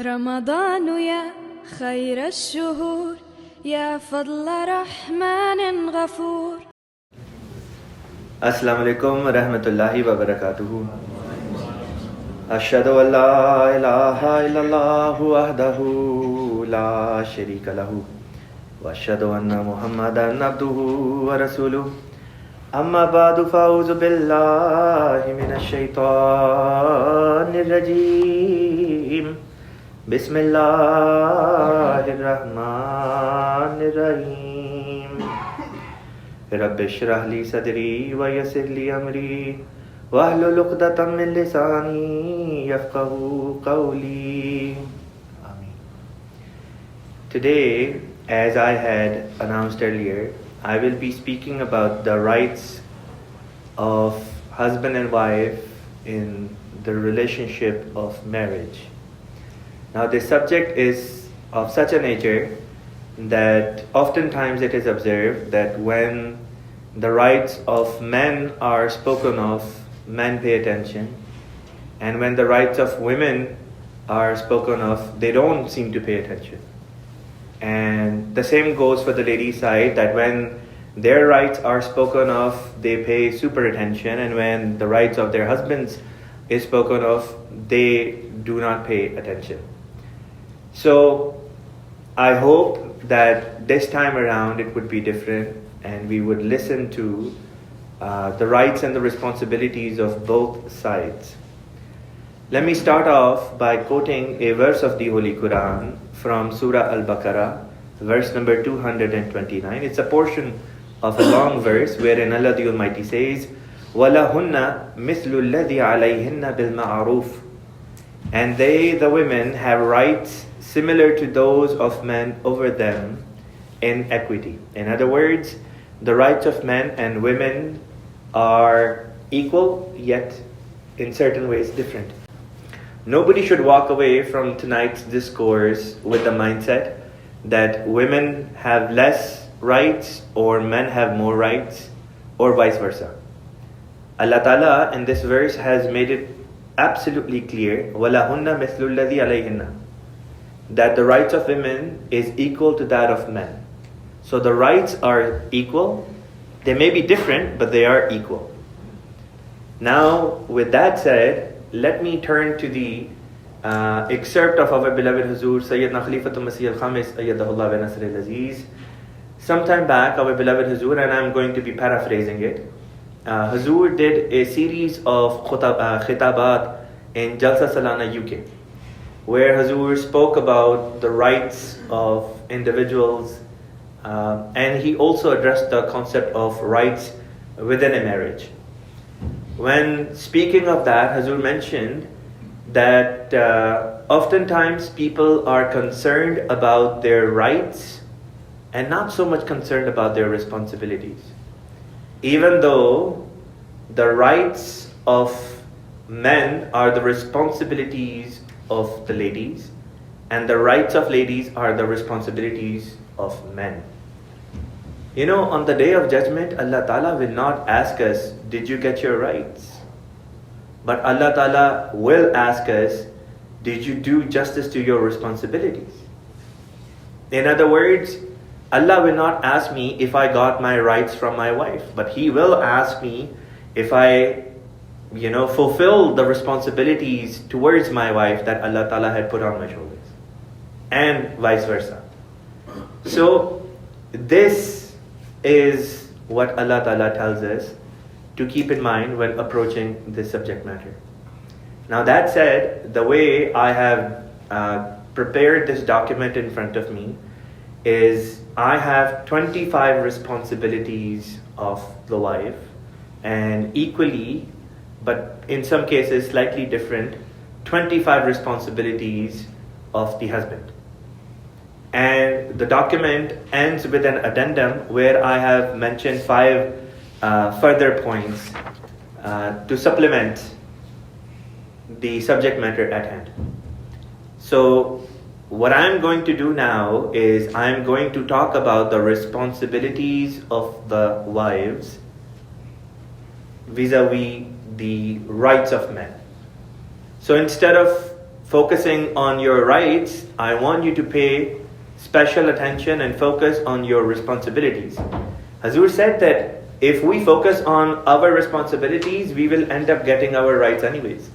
رمضان يا خير الشهور يا فضل رحمن غفور. Assalamu alaikum wa rahmatullahi wa barakatuhu. Ashhadu an la ilaha illallah wahdahu la sharika lahu wa ashhadu anna Muhammadan abduhu wa rasuluhu. Amma ba'du, fa'udhu billahi minash shaitanir rajim. Bismillahir rahmanir rahim. Rabbi shrah li sadri wa yassir li amri wahlul 'uqdatam min lisani yafqahu qawli. Amin. Today, as I had announced earlier, I will be speaking about the rights of husband and wife in the relationship of marriage. Now, this subject is of such a nature that oftentimes it is observed that when the rights of men are spoken of, men pay attention, and when the rights of women are spoken of, they don't seem to pay attention. And the same goes for the ladies' side, that when their rights are spoken of, they pay super attention, and when the rights of their husbands is spoken of, they do not pay attention. So I hope that this time around it would be different, and we would listen to the rights and the responsibilities of both sides. Let me start off by quoting a verse of the Holy Quran from Surah Al-Baqarah, verse number 229. It's a portion of a long verse wherein Allah the Almighty says, وَلَهُنَّ مِثْلُ الَّذِي عَلَيْهِنَّ بِالْمَعْرُوفِ. And they, the women, have rights similar to those of men over them in equity. In other words, the rights of men and women are equal, yet in certain ways different. Nobody should walk away from tonight's discourse with the mindset that women have less rights or men have more rights, or vice versa. Allah Ta'ala in this verse has made it absolutely clear, وَلَهُنَّ مِثْلُ الَّذِي عَلَيْهِنَّ, that the rights of women is equal to that of men. So the rights are equal. They may be different, but they are equal. Now, with that said, let me turn to the excerpt of our beloved Hazur, Sayyidina Khalifatul Masih al-Khamis, Ayyadahullah wa Nasr al-Aziz. Sometime back, our beloved Hazur, and I'm going to be paraphrasing it, Hazur did a series of khitabat in Jalsa Salana UK, where Hazur spoke about the rights of individuals, and he also addressed the concept of rights within a marriage. When speaking of that, Hazur mentioned that oftentimes people are concerned about their rights and not so much concerned about their responsibilities. Even though the rights of men are the responsibilities of the ladies, and the rights of ladies are the responsibilities of men. You know, on the day of judgment, Allah Ta'ala will not ask us, did you get your rights? But Allah Ta'ala will ask us, did you do justice to your responsibilities? In other words, Allah will not ask me if I got my rights from my wife, but He will ask me if I fulfill the responsibilities towards my wife that Allah Ta'ala had put on my shoulders, and vice versa. So this is what Allah Ta'ala tells us to keep in mind when approaching this subject matter. Now, that said, the way I have prepared this document in front of me is I have 25 responsibilities of the wife, and equally, but in some cases slightly different, 25 responsibilities of the husband. And the document ends with an addendum where I have mentioned 5 further points to supplement the subject matter at hand. So what I'm going to do now is I'm going to talk about the responsibilities of the wives vis-a-vis the rights of men. So instead of focusing on your rights, I want you to pay special attention and focus on your responsibilities. Hazur said that if we focus on our responsibilities, we will end up getting our rights anyways.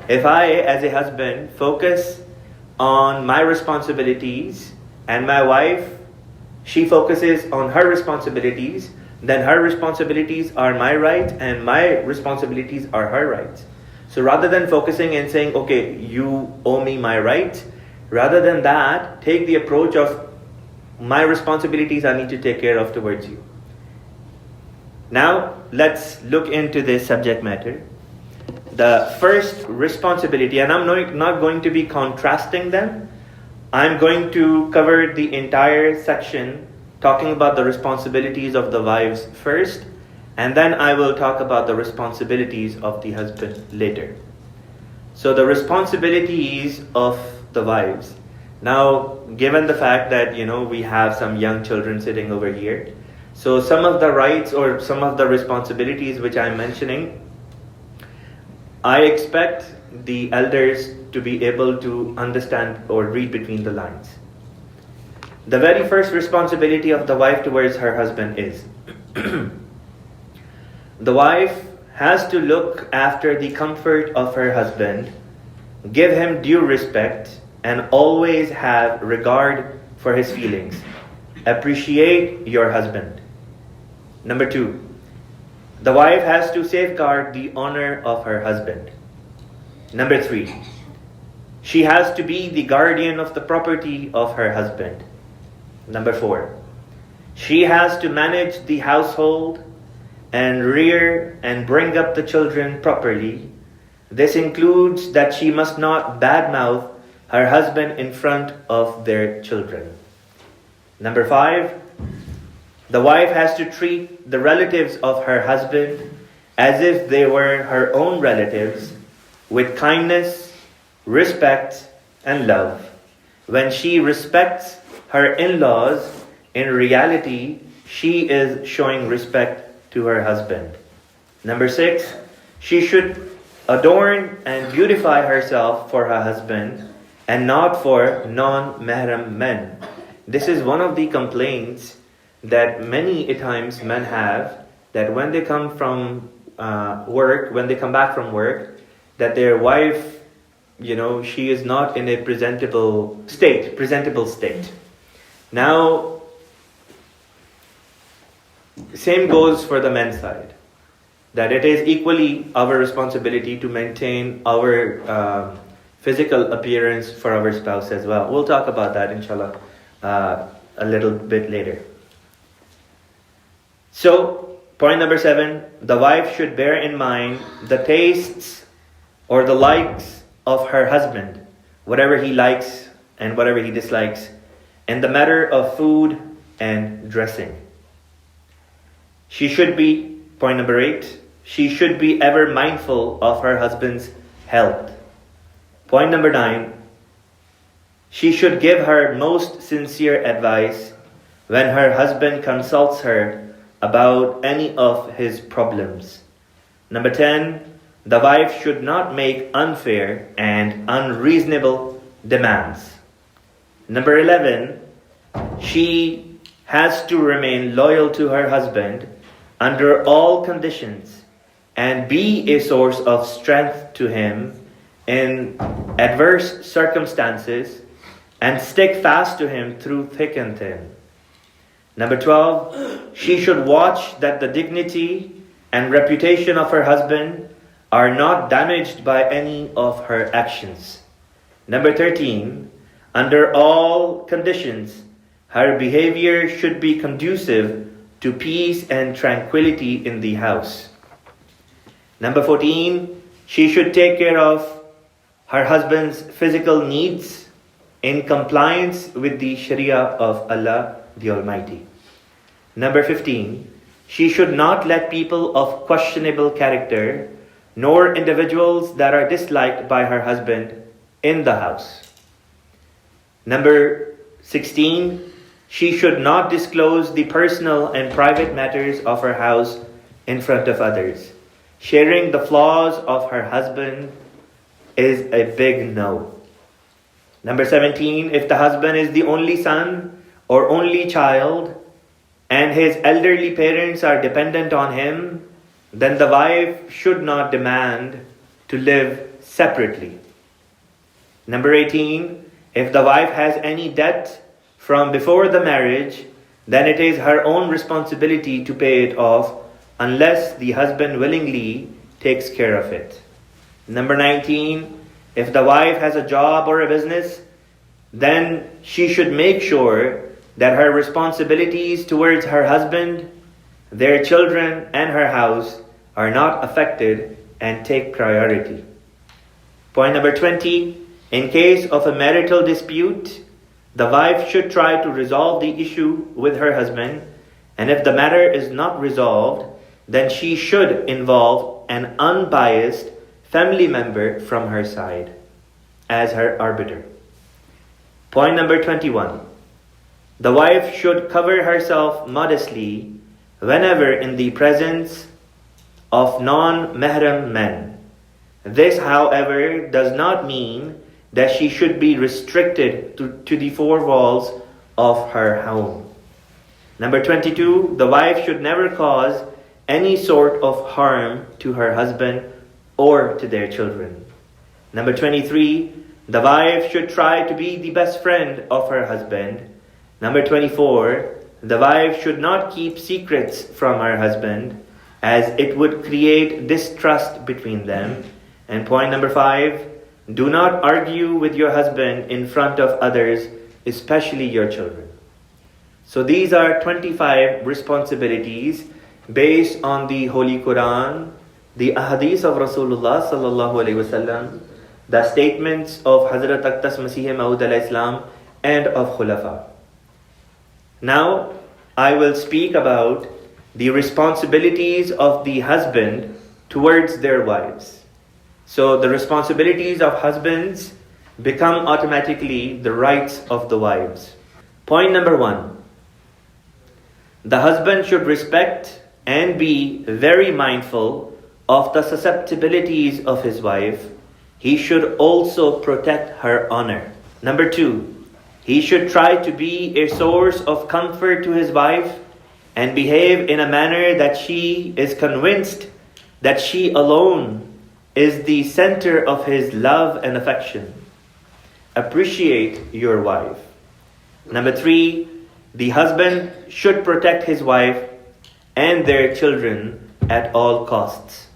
If I, as a husband, focus on my responsibilities and my wife, she focuses on her responsibilities, then her responsibilities are my right and my responsibilities are her rights. So rather than focusing and saying, okay, you owe me my right, rather than that, take the approach of my responsibilities I need to take care of towards you. Now, let's look into this subject matter. The first responsibility, and I'm not going to be contrasting them. I'm going to cover the entire section talking about the responsibilities of the wives first, and then I will talk about the responsibilities of the husband later. So the responsibilities of the wives. Now, given the fact that, we have some young children sitting over here, so some of the rights or some of the responsibilities which I'm mentioning, I expect the elders to be able to understand or read between the lines. The very first responsibility of the wife towards her husband is the wife has to look after the comfort of her husband, give him due respect, and always have regard for his feelings. Appreciate your husband. Number 2, the wife has to safeguard the honor of her husband. Number 3, she has to be the guardian of the property of her husband. Number 4, she has to manage the household and rear and bring up the children properly. This includes that she must not badmouth her husband in front of their children. Number 5, the wife has to treat the relatives of her husband as if they were her own relatives with kindness, respect, and love. When she respects her in-laws, in reality, she is showing respect to her husband. Number 6, she should adorn and beautify herself for her husband and not for non-mahram men. This is one of the complaints that many times men have, that when they come from work, when they come back from work, that their wife, she is not in a presentable state. Now, same goes for the men's side, that it is equally our responsibility to maintain our physical appearance for our spouse as well. We'll talk about that, inshallah, a little bit later. So, point number 7, the wife should bear in mind the tastes or the likes of her husband, whatever he likes and whatever he dislikes, in the matter of food and dressing. She should be, point number 8, she should be ever mindful of her husband's health. Point number 9, she should give her most sincere advice when her husband consults her about any of his problems. Number 10, the wife should not make unfair and unreasonable demands. Number 11, she has to remain loyal to her husband under all conditions and be a source of strength to him in adverse circumstances and stick fast to him through thick and thin. Number 12, she should watch that the dignity and reputation of her husband are not damaged by any of her actions. Number 13, under all conditions, her behavior should be conducive to peace and tranquility in the house. Number 14, she should take care of her husband's physical needs in compliance with the Sharia of Allah the Almighty. Number 15, she should not let people of questionable character nor individuals that are disliked by her husband in the house. Number 16, she should not disclose the personal and private matters of her house in front of others. Sharing the flaws of her husband is a big no. Number 17, if the husband is the only son or only child and his elderly parents are dependent on him, then the wife should not demand to live separately. Number 18, if the wife has any debt from before the marriage, then it is her own responsibility to pay it off unless the husband willingly takes care of it. Number 19, if the wife has a job or a business, then she should make sure that her responsibilities towards her husband, their children, and her house are not affected and take priority. Point number 20, in case of a marital dispute, the wife should try to resolve the issue with her husband, and if the matter is not resolved, then she should involve an unbiased family member from her side as her arbiter. Point number 21. The wife should cover herself modestly whenever in the presence of non-mahram men. This, however, does not mean that she should be restricted to the four walls of her home. Number 22, the wife should never cause any sort of harm to her husband or to their children. Number 23, the wife should try to be the best friend of her husband. Number 24, the wife should not keep secrets from her husband, as it would create distrust between them. And point number 5, do not argue with your husband in front of others, especially your children. So these are 25 responsibilities based on the Holy Quran, the ahadith of Rasulullah sallallahu alaihi wasallam, the statements of Hazrat Aqtas Masih Maud alayhi salam, and of Khulafa. Now, I will speak about the responsibilities of the husband towards their wives. So the responsibilities of husbands become automatically the rights of the wives. Point number 1. The husband should respect and be very mindful of the susceptibilities of his wife. He should also protect her honor. Number 2. He should try to be a source of comfort to his wife and behave in a manner that she is convinced that she alone is the center of his love and affection. Appreciate your wife. Number 3, the husband should protect his wife and their children at all costs.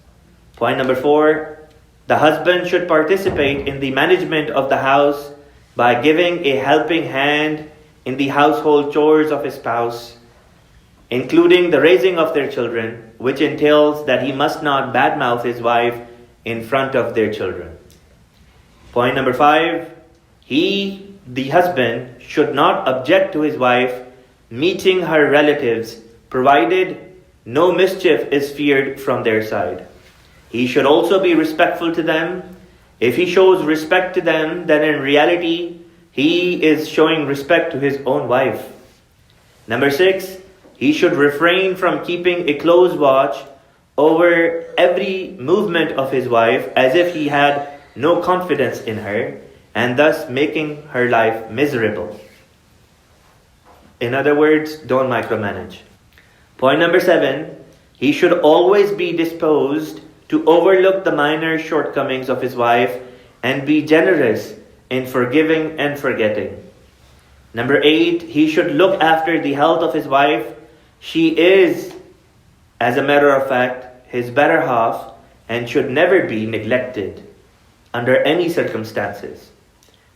Point number 4, the husband should participate in the management of the house by giving a helping hand in the household chores of his spouse, including the raising of their children, which entails that he must not badmouth his wife in front of their children. Point number 5, he, the husband, should not object to his wife meeting her relatives, provided no mischief is feared from their side. He should also be respectful to them. If he shows respect to them, then in reality, he is showing respect to his own wife. Number 6, he should refrain from keeping a close watch over every movement of his wife as if he had no confidence in her, and thus making her life miserable. In other words, don't micromanage. Point number 7, he should always be disposed to overlook the minor shortcomings of his wife and be generous in forgiving and forgetting. Number 8, he should look after the health of his wife. She is, as a matter of fact, his better half and should never be neglected under any circumstances.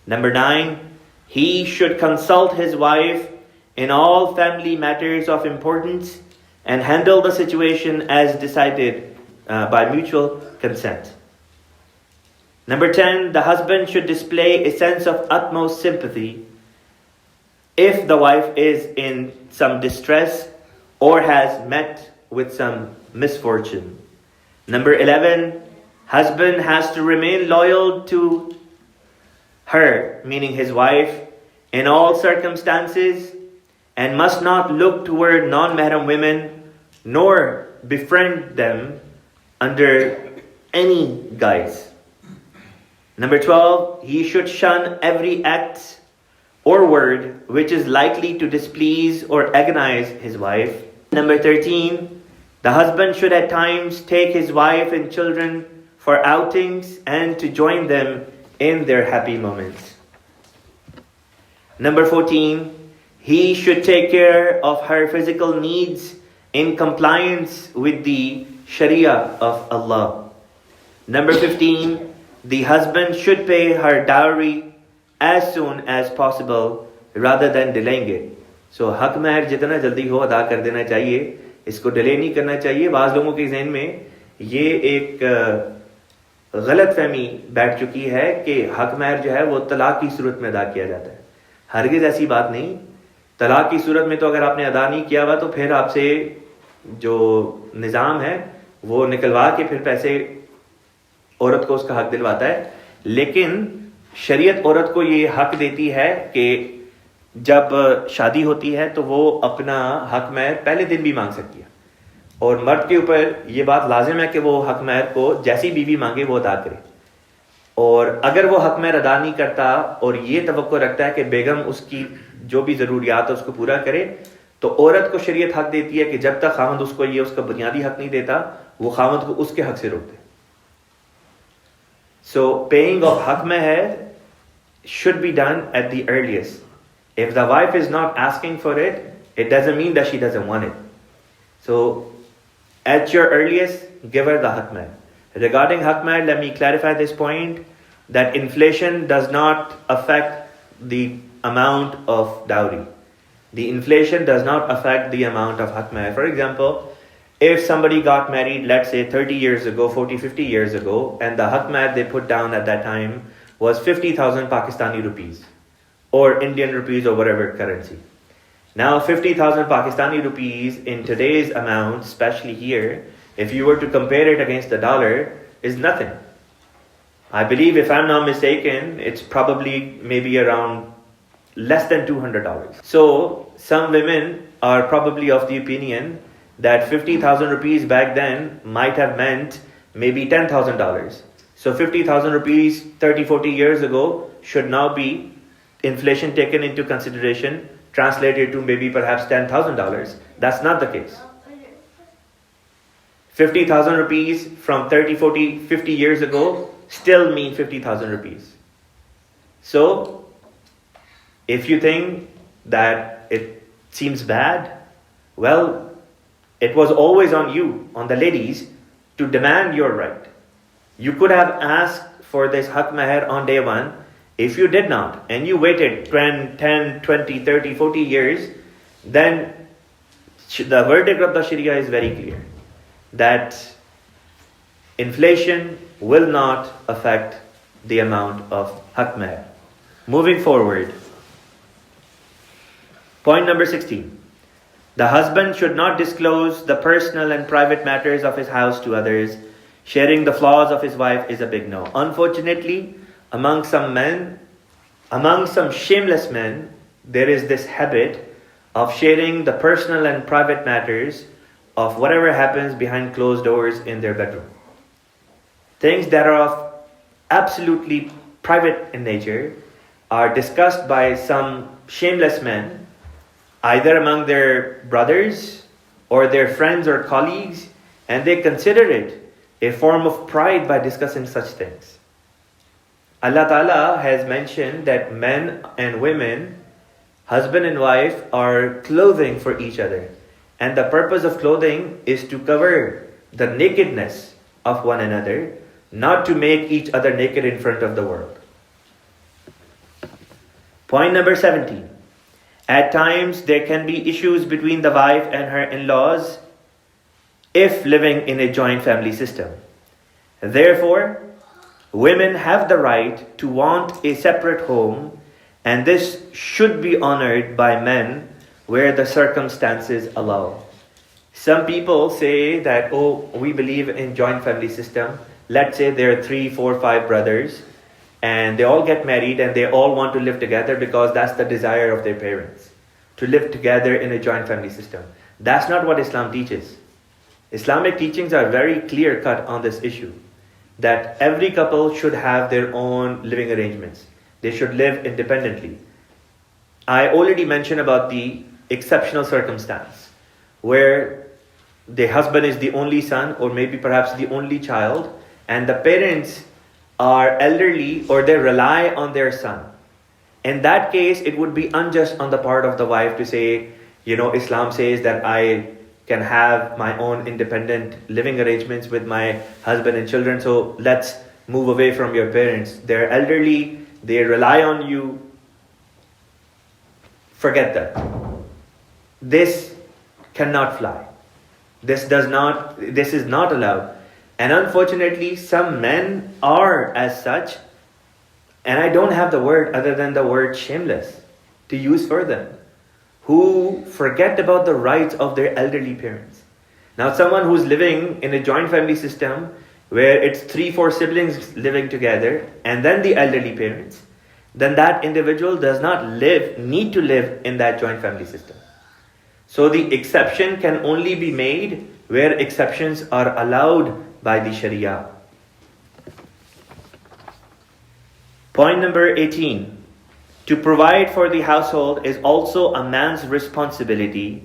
Number 9, he should consult his wife in all family matters of importance and handle the situation as decided by mutual consent. Number 10, the husband should display a sense of utmost sympathy if the wife is in some distress or has met with some misfortune. Number 11, husband has to remain loyal to her, meaning his wife, in all circumstances and must not look toward non-mahram women nor befriend them under any guise. Number 12, he should shun every act or word which is likely to displease or agonize his wife. Number 13, the husband should at times take his wife and children for outings and to join them in their happy moments. Number 14, he should take care of her physical needs in compliance with the Sharia of Allah. Number 15, the husband should pay her dowry as soon as possible rather than delaying it. So हक महर जितना जल्दी हो अदा कर देना चाहिए, इसको delay नहीं करना चाहिए. बाज़ लोगों के ज़हन में ये एक गलत फहमी बैठ चुकी है कि हक महर जो है वो तलाक की सूरत में अदा किया जाता है. हरगिज़ ऐसी बात नहीं. तलाक की सूरत में तो अगर आपने अदा नहीं किया हुआ तो फिर आपसे जो निज़ाम है वो निकलवा के फिर पैसे औरत को उसका हक दिलवाता है. लेकिन शरीयत औरत को ये हक देती है कि जब शादी होती है तो वो अपना हक महर पहले दिन भी मांग सकती है, और मर्द के ऊपर ये बात लाजिम है कि वो हक महर को जैसी बीवी मांगे वो अदा करे. और अगर वो हक महर अदा नहीं करता और ये तवक्को रखता है कि बेगम उसकी जो भी ज़रूरियात है उसको पूरा करे, तो औरत को शरीयत हक देती है कि जब तक खामद उसको ये उसका बुनियादी हक नहीं देता वो खामद को उसके हक से रोक दे. So paying of haq meher should be done at the earliest. If the wife is not asking for it, it doesn't mean that she doesn't want it. So at your earliest, give her the haq meher. Regarding haq meher, let me clarify this point, that inflation does not affect the amount of dowry. The inflation does not affect the amount of haq meher. For example, if somebody got married, let's say 30 years ago, 40, 50 years ago, and the haq meher they put down at that time was 50,000 Pakistani rupees or Indian rupees or whatever currency. Now 50,000 Pakistani rupees in today's amount, especially here, if you were to compare it against the dollar, is nothing. I believe, if I'm not mistaken, it's probably maybe around less than $200. So some women are probably of the opinion that 50,000 rupees back then might have meant maybe $10,000. So 50,000 rupees 30, 40 years ago should now be inflation taken into consideration, translated to maybe perhaps $10,000. That's not the case. 50,000 rupees from 30, 40, 50 years ago still mean 50,000 rupees. So if you think that it seems bad, well, it was always on you, on the ladies, to demand your right. You could have asked for this haq meher on day one. If you did not, and you waited 10, 20, 30, 40 years, then the verdict of the Sharia is very clear, that inflation will not affect the amount of haq meher. Moving forward, point number 16. The husband should not disclose the personal and private matters of his house to others. Sharing the flaws of his wife is a big no. Unfortunately, among some shameless men, there is this habit of sharing the personal and private matters of whatever happens behind closed doors in their bedroom. Things that are of absolutely private in nature are discussed by some shameless men, either among their brothers or their friends or colleagues, and they consider it a form of pride by discussing such things. Allah Ta'ala has mentioned that men and women, husband and wife, are clothing for each other. And the purpose of clothing is to cover the nakedness of one another, not to make each other naked in front of the world. Point number 17. At times there can be issues between the wife and her in-laws if living in a joint family system. Therefore, women have the right to want a separate home, and this should be honored by men where the circumstances allow. Some people say that, oh, we believe in joint family system. Let's say there are 3, 4, 5 brothers, and they all get married and they all want to live together because that's the desire of their parents, to live together in a joint family system. That's not what Islam teaches. Islamic teachings are very clear cut on this issue. that every couple should have their own living arrangements. They should live independently. I already mentioned about the exceptional circumstance where the husband is the only son or maybe perhaps the only child, and the parents are elderly or they rely on their son. In that case, it would be unjust on the part of the wife to say, Islam says that I can have my own independent living arrangements with my husband and children, so let's move away from your parents. They're elderly, they rely on you. Forget that. This cannot fly. This is not allowed. And unfortunately, some men are as such, and I don't have the word other than the word shameless to use for them, who forget about the rights of their elderly parents. Now, someone who's living in a joint family system where it's 3-4 siblings living together and then the elderly parents, then that individual does not need to live in that joint family system. So the exception can only be made where exceptions are allowed by the Sharia. Point number 18. To provide for the household is also a man's responsibility,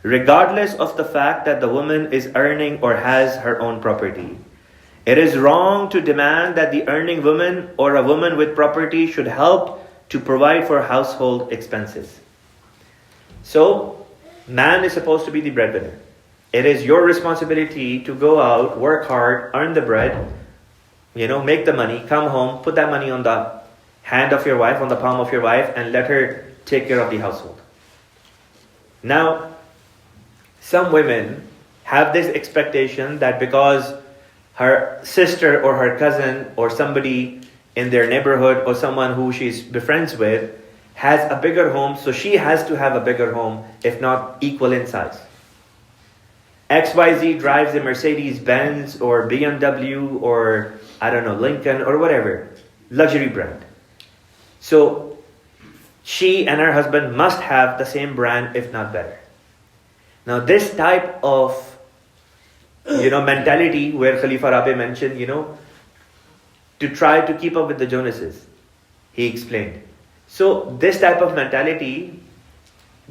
regardless of the fact that the woman is earning or has her own property. It is wrong to demand that the earning woman or a woman with property should help to provide for household expenses. So, man is supposed to be the breadwinner. It is your responsibility to go out, work hard, earn the bread, make the money, come home, put that money on the hand of your wife, on the palm of your wife, and let her take care of the household. Now, some women have this expectation that because her sister or her cousin or somebody in their neighborhood or someone who she's befriends with has a bigger home, so she has to have a bigger home, if not equal in size. XYZ drives a Mercedes-Benz or BMW or, Lincoln or whatever, luxury brand. So, she and her husband must have the same brand, if not better. Now, this type of, mentality where Khalifa Rabi mentioned, to try to keep up with the Jonases, he explained. So, this type of mentality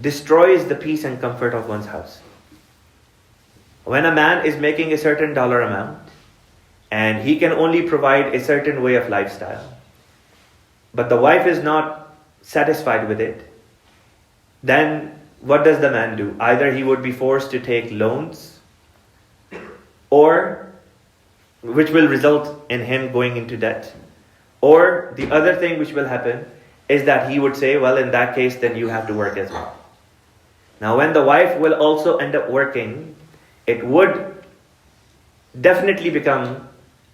destroys the peace and comfort of one's house. When a man is making a certain dollar amount, and he can only provide a certain way of lifestyle, but the wife is not satisfied with it, then what does the man do? Either he would be forced to take loans, or which will result in him going into debt. Or the other thing which will happen is that he would say, well, in that case, then you have to work as well. Now, when the wife will also end up working, it would definitely become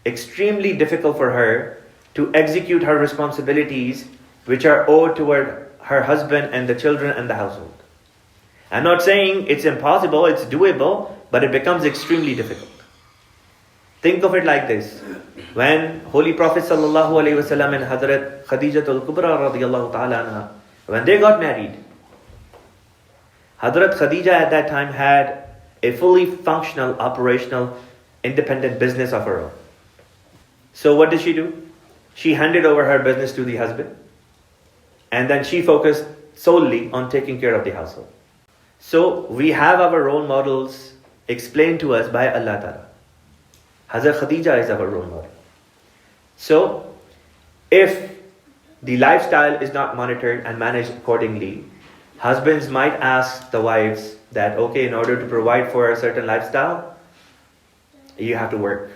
extremely difficult for her to execute her responsibilities which are owed toward her husband and the children and the household. I'm not saying it's impossible, it's doable, but it becomes extremely difficult. Think of it like this. When Holy Prophet ﷺ and Hazrat Khadijatul Kubra radiyallahu ta'ala anha, when they got married, Hazrat Khadija at that time had a fully functional, operational, independent business of her own. So what did she do? She handed over her business to the husband, and then she focused solely on taking care of the household. So we have our role models explained to us by Allah Ta'ala. Hazrat Khadija is our role model. So if the lifestyle is not monitored and managed accordingly, husbands might ask the wives that, okay, in order to provide for a certain lifestyle, you have to work.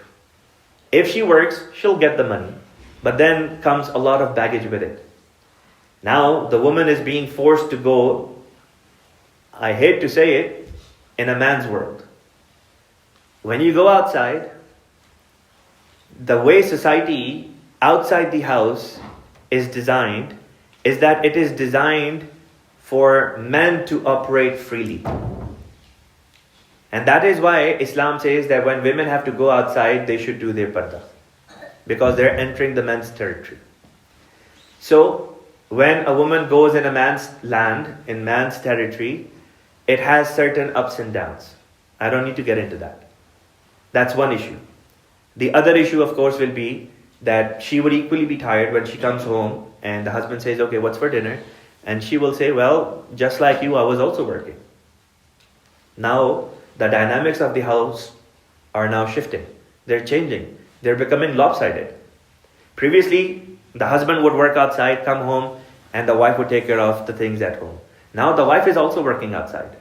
If she works, she'll get the money. But then comes a lot of baggage with it. Now, the woman is being forced to go, I hate to say it, in a man's world. When you go outside, the way society outside the house is designed is that it is designed for men to operate freely. And that is why Islam says that when women have to go outside, they should do their parda, because they're entering the men's territory. So, when a woman goes in a man's land, in man's territory, it has certain ups and downs. I don't need to get into that. That's one issue. The other issue, of course, will be that she would equally be tired when she comes home and the husband says, okay, what's for dinner? And she will say, well, just like you, I was also working. Now, the dynamics of the house are now shifting. They're changing. They're becoming lopsided. Previously, the husband would work outside, come home, and the wife would take care of the things at home. Now the wife is also working outside.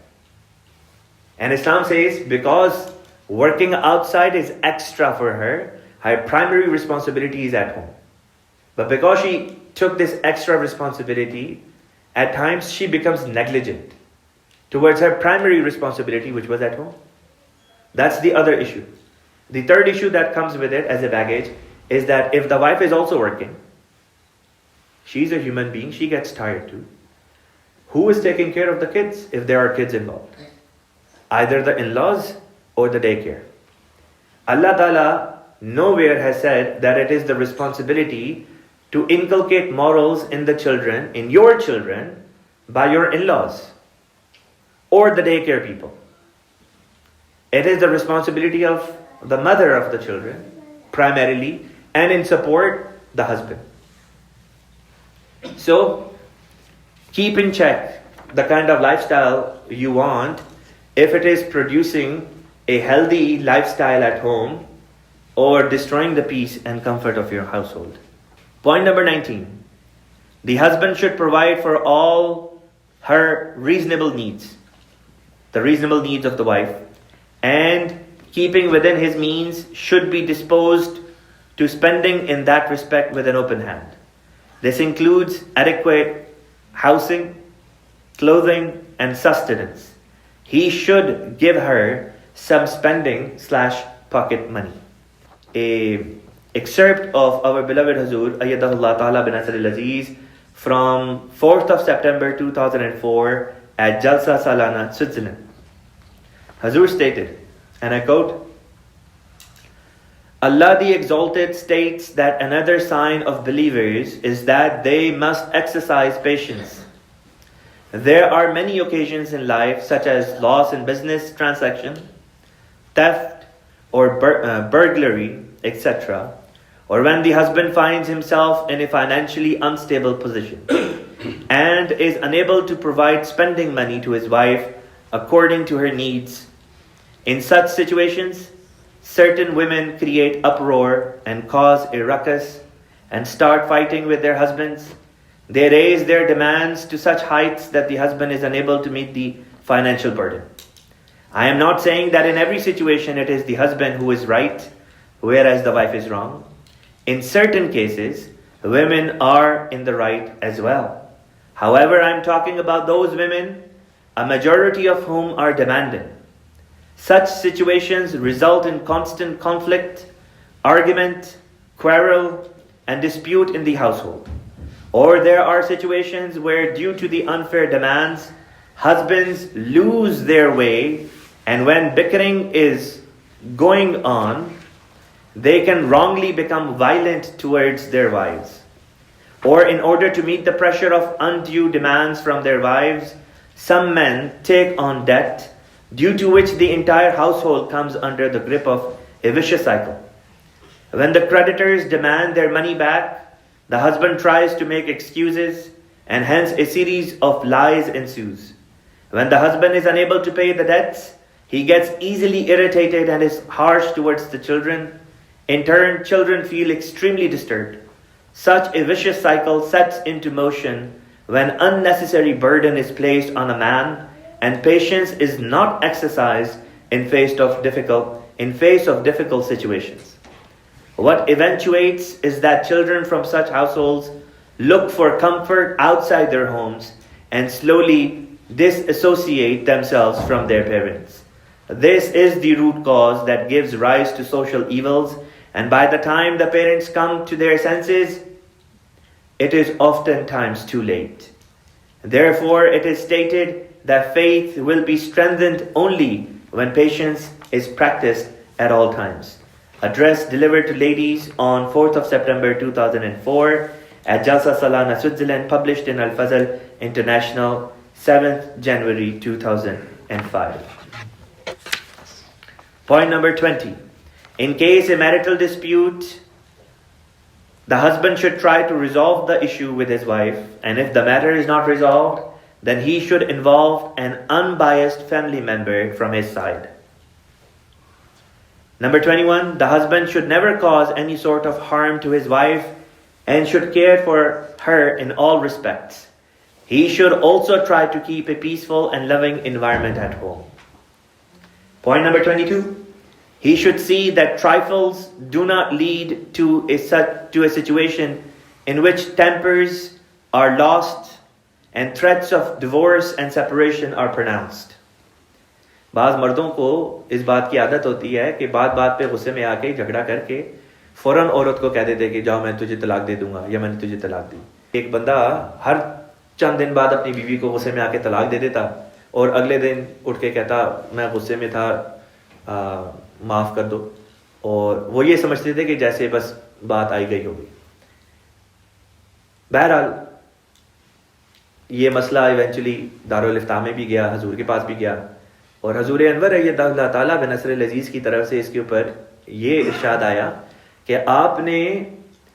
And Islam says because working outside is extra for her, her primary responsibility is at home. But because she took this extra responsibility, at times she becomes negligent towards her primary responsibility, which was at home. That's the other issue. The third issue that comes with it as a baggage is that if the wife is also working, she's a human being, she gets tired too. Who is taking care of the kids if there are kids involved? Either the in-laws or the daycare. Allah Ta'ala nowhere has said that it is the responsibility to inculcate morals in the children, in your children, by your in-laws or the daycare people. It is the responsibility of the mother of the children, primarily, and in support, the husband. So, keep in check the kind of lifestyle you want, if it is producing a healthy lifestyle at home or destroying the peace and comfort of your household. Point number 19. The husband should provide for all her reasonable needs, the reasonable needs of the wife, and keeping within his means should be disposed to spending in that respect with an open hand. This includes adequate housing, clothing, and sustenance. He should give her some spending / pocket money. A excerpt of our beloved Hazur, Ayyadahullah Ta'ala bin Nasr al-Aziz, from 4th of September 2004 at Jalsa Salana, Switzerland. Hazur stated, and I quote, Allah the Exalted states that another sign of believers is that they must exercise patience. There are many occasions in life, such as loss in business transaction, theft or burglary, etc., or when the husband finds himself in a financially unstable position and is unable to provide spending money to his wife according to her needs. In such situations, certain women create uproar and cause a ruckus and start fighting with their husbands. They raise their demands to such heights that the husband is unable to meet the financial burden. I am not saying that in every situation it is the husband who is right, whereas the wife is wrong. In certain cases, women are in the right as well. However, I am talking about those women, a majority of whom are demanding. Such situations result in constant conflict, argument, quarrel, and dispute in the household. Or there are situations where, due to the unfair demands, husbands lose their way, and when bickering is going on, they can wrongly become violent towards their wives. Or in order to meet the pressure of undue demands from their wives, some men take on debt, due to which the entire household comes under the grip of a vicious cycle. When the creditors demand their money back, the husband tries to make excuses, and hence a series of lies ensues. When the husband is unable to pay the debts, he gets easily irritated and is harsh towards the children. In turn, children feel extremely disturbed. Such a vicious cycle sets into motion when unnecessary burden is placed on a man and patience is not exercised in face of difficult situations. What eventuates is that children from such households look for comfort outside their homes and slowly disassociate themselves from their parents. This is the root cause that gives rise to social evils, and by the time the parents come to their senses, it is oftentimes too late. Therefore, it is stated that faith will be strengthened only when patience is practiced at all times. Address delivered to ladies on 4th of September 2004 at Jalsa Salana, Switzerland, published in Al-Fazl International, 7th January 2005. Point number 20. In case a marital dispute, the husband should try to resolve the issue with his wife, and if the matter is not resolved, then he should involve an unbiased family member from his side. Number 21, the husband should never cause any sort of harm to his wife and should care for her in all respects. He should also try to keep a peaceful and loving environment at home. Point number 22, he should see that trifles do not lead to a situation in which tempers are lost and threats of divorce and separation are pronounced. बाज़ मर्दों को इस बात की आदत होती है कि बात पे गुस्से में आके झगड़ा करके फौरन औरत को कह देते कि जाओ मैं तुझे तलाक दे दूंगा या मैंने तुझे तलाक दी। एक बंदा हर चंद दिन बाद अपनी बीवी को गुस्से में आके तलाक दे देता और अगले दिन उठ के कहता मैं गुस्से में था, माफ़ कर दो, और वो ये समझते थे कि जैसे बस बात आई गई होगी। बहरहाल ये मसला इवेंचुअली दारुल इफ्ता में भी गया, हजूर के पास भी गया, और हजूर अनवर अल्लाह ताला बिनसर अज़ीज़ की तरफ से इसके ऊपर ये इरशाद आया कि आपने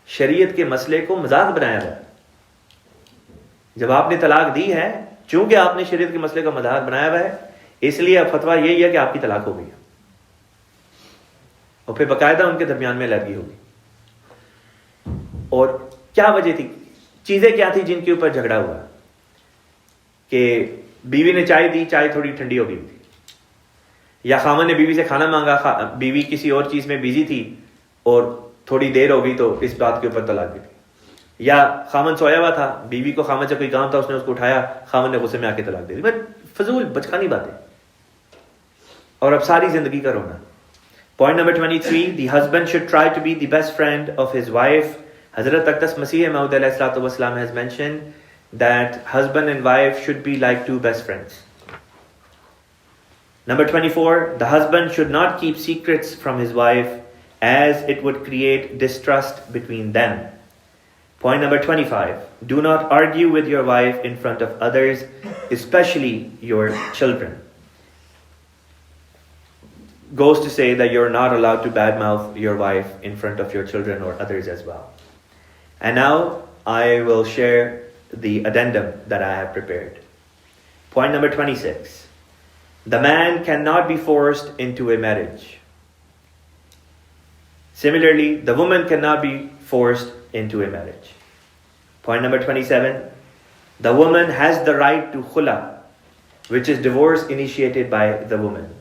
शरीयत के मसले को मजाक बनाया है। जब आपने तलाक दी है, चूंकि आपने शरीयत के मसले का मजाक बनाया हुआ है, इसलिए अब फतवा यही है कि आपकी तलाक हो गई, और फिर बाकायदा उनके दरमियान में अलर्गी होगी। और क्या वजह थी, चीजें क्या थी जिनके ऊपर झगड़ा हुआ? कि बीवी ने चाय दी, चाय थोड़ी ठंडी हो गई थी, या खामन ने बीवी से खाना मांगा, बीवी किसी और चीज में बिजी थी और थोड़ी देर हो गई तो इस बात के ऊपर तलाक दी थी, या खामन सोया हुआ था, बीवी को खामन से कोई काम था, उसने उसको उठाया, खामन ने गुस्से में आके तलाक दे दी। बट फजूल बचकानी बातें, और अब सारी जिंदगी का रोना। Point number 23, the husband should try to be the best friend of his wife. Hazrat Aqdas Masih Maud ﷺ has mentioned that husband and wife should be like two best friends. Number 24, the husband should not keep secrets from his wife as it would create distrust between them. Point number 25, do not argue with your wife in front of others, especially your children. Goes to say that you're not allowed to badmouth your wife in front of your children or others as well. And now I will share the addendum that I have prepared. Point number 26. The man cannot be forced into a marriage. Similarly, the woman cannot be forced into a marriage. Point number 27. The woman has the right to khula, which is divorce initiated by the woman.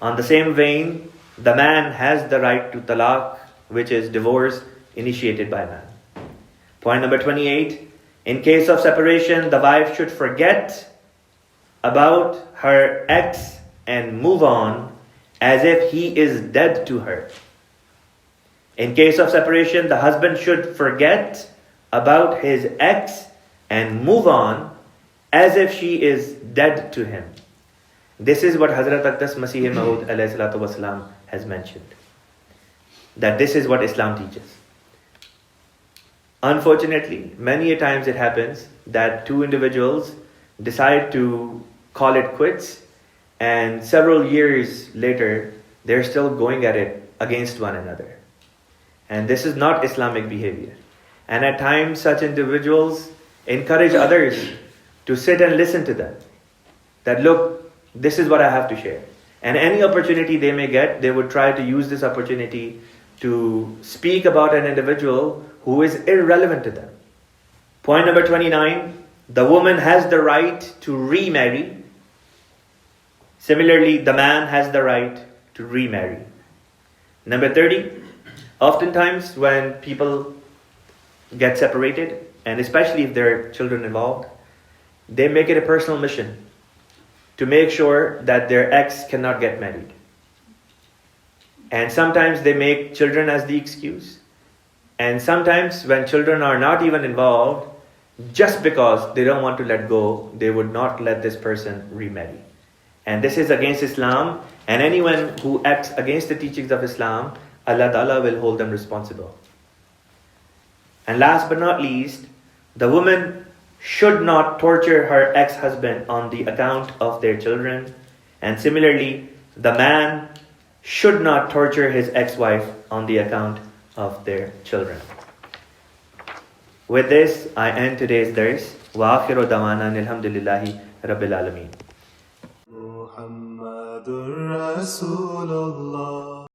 On the same vein, the man has the right to talaq, which is divorce initiated by man. Point number 28. In case of separation, the wife should forget about her ex and move on as if he is dead to her. In case of separation, the husband should forget about his ex and move on as if she is dead to him. This is what Hazrat Aqdas Masih Maud ﷺ has mentioned. That this is what Islam teaches. Unfortunately, many a times it happens that two individuals decide to call it quits, and several years later, they're still going at it against one another. And this is not Islamic behavior. And at times, such individuals encourage others to sit and listen to them. That look, this is what I have to share. And any opportunity they may get, they would try to use this opportunity to speak about an individual who is irrelevant to them. Point number 29, the woman has the right to remarry. Similarly, the man has the right to remarry. Number 30, oftentimes when people get separated, and especially if there are children involved, they make it a personal mission to make sure that their ex cannot get married. And sometimes they make children as the excuse. And sometimes when children are not even involved, just because they don't want to let go, they would not let this person remarry. And this is against Islam, and anyone who acts against the teachings of Islam, Allah Ta'ala will hold them responsible. And last but not least, the woman should not torture her ex-husband on the account of their children. And similarly, the man should not torture his ex-wife on the account of their children. With this, I end today's dars. Wa akhiru dawana alhamdulillahi rabbil alameen. Muhammadur Rasulullah.